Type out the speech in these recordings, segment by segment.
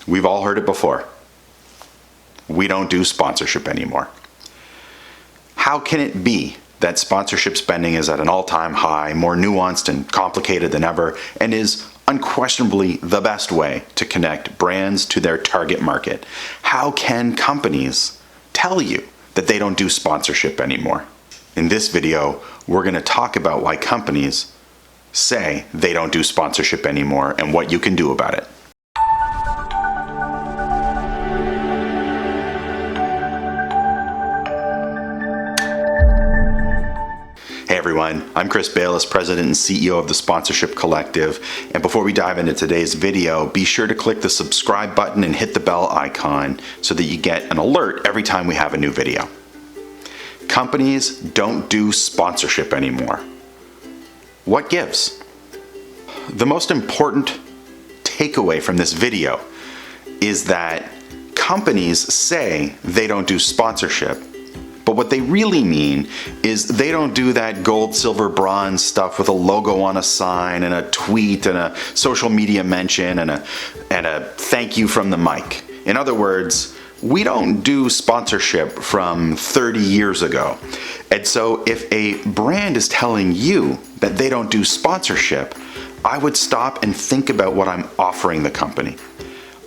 We've all heard it before. We don't do sponsorship anymore. How can it be that sponsorship spending is at an all-time high, more nuanced and complicated than ever, and is unquestionably the best way to connect brands to their target market? How can companies tell you that they don't do sponsorship anymore? In this video, we're going to talk about why companies say they don't do sponsorship anymore and what you can do about it. Hey everyone, I'm Chris Bayless, President and CEO of the Sponsorship Collective. And before we dive into today's video, be sure to click the subscribe button and hit the bell icon so that you get an alert every time we have a new video. Companies don't do sponsorship anymore. What gives? The most important takeaway from this video is that companies say they don't do sponsorship, but what they really mean is they don't do that gold, silver, bronze stuff with a logo on a sign and a tweet and a social media mention and a thank you from the mic. In other words, we don't do sponsorship from 30 years ago. And so if a brand is telling you that they don't do sponsorship, I would stop and think about what I'm offering the company.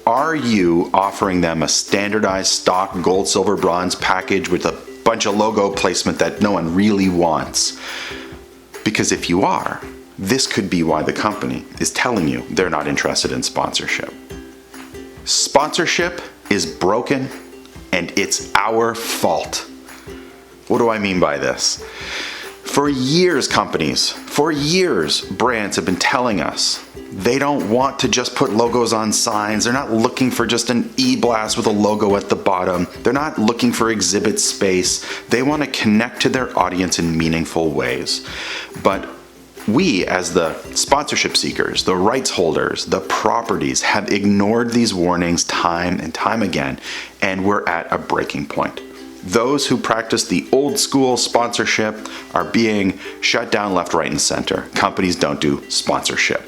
Are you offering them a standardized stock gold, silver, bronze package with a bunch of logo placement that no one really wants? Because if you are, this could be why the company is telling you they're not interested in sponsorship. Sponsorship is broken and it's our fault. What do I mean by this? For years, brands have been telling us they don't want to just put logos on signs. They're not looking for just an e-blast with a logo at the bottom. They're not looking for exhibit space. They want to connect to their audience in meaningful ways. But we, as the sponsorship seekers, the rights holders, the properties, have ignored these warnings time and time again, and we're at a breaking point. Those who practice the old school sponsorship are being shut down left, right, and center. Companies don't do sponsorship.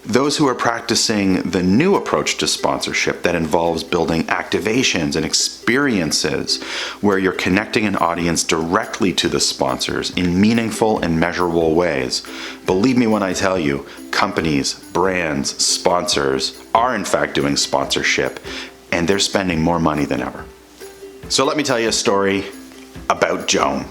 Those who are practicing the new approach to sponsorship that involves building activations and experiences where you're connecting an audience directly to the sponsors in meaningful and measurable ways. Believe me when I tell you, companies, brands, sponsors are in fact doing sponsorship, and they're spending more money than ever. So let me tell you a story about Joan.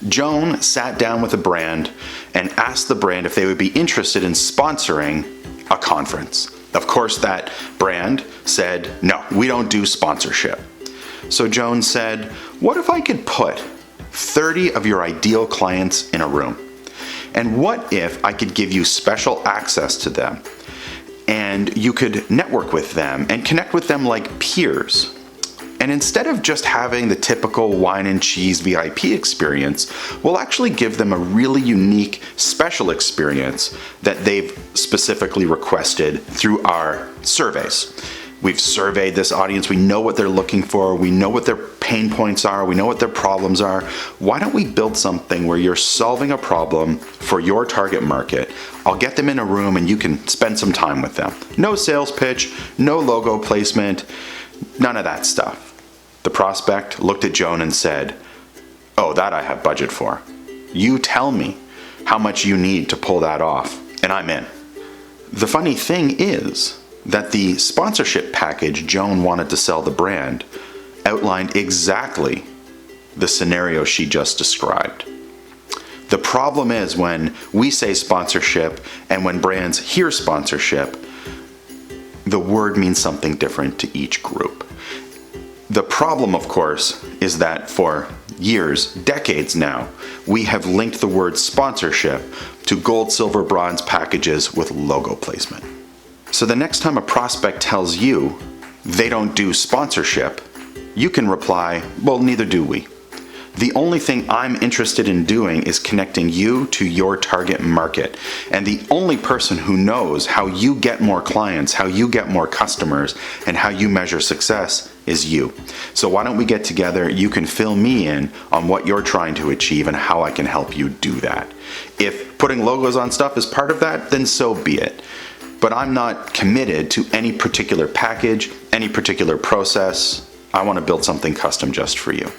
Joan sat down with a brand and asked the brand if they would be interested in sponsoring a conference. Of course, that brand said, no, we don't do sponsorship. So Joan said, what if I could put 30 of your ideal clients in a room? And what if I could give you special access to them and you could network with them and connect with them like peers? And instead of just having the typical wine and cheese VIP experience, we'll actually give them a really unique, special experience that they've specifically requested through our surveys. We've surveyed this audience. We know what they're looking for. We know what their pain points are. We know what their problems are. Why don't we build something where you're solving a problem for your target market? I'll get them in a room and you can spend some time with them. No sales pitch, no logo placement, none of that stuff. The prospect looked at Joan and said, oh, that I have budget for. You tell me how much you need to pull that off, and I'm in. The funny thing is that the sponsorship package Joan wanted to sell the brand outlined exactly the scenario she just described. The problem is when we say sponsorship and when brands hear sponsorship, the word means something different to each group. The problem, of course, is that for years, decades now, we have linked the word sponsorship to gold, silver, bronze packages with logo placement. So the next time a prospect tells you they don't do sponsorship, you can reply, well, neither do we. The only thing I'm interested in doing is connecting you to your target market. And the only person who knows how you get more clients, how you get more customers, and how you measure success is you. So why don't we get together? You can fill me in on what you're trying to achieve and how I can help you do that. If putting logos on stuff is part of that, then so be it. but I'm not committed to any particular package, any particular process. I want to build something custom just for you.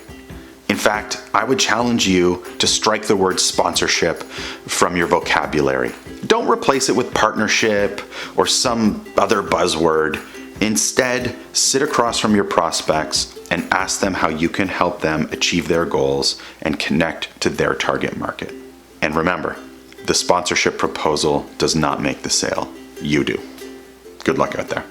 In fact, I would challenge you to strike the word sponsorship from your vocabulary. Don't replace it with partnership or some other buzzword. Instead, sit across from your prospects and ask them how you can help them achieve their goals and connect to their target market. And remember, the sponsorship proposal does not make the sale. You do. Good luck out there.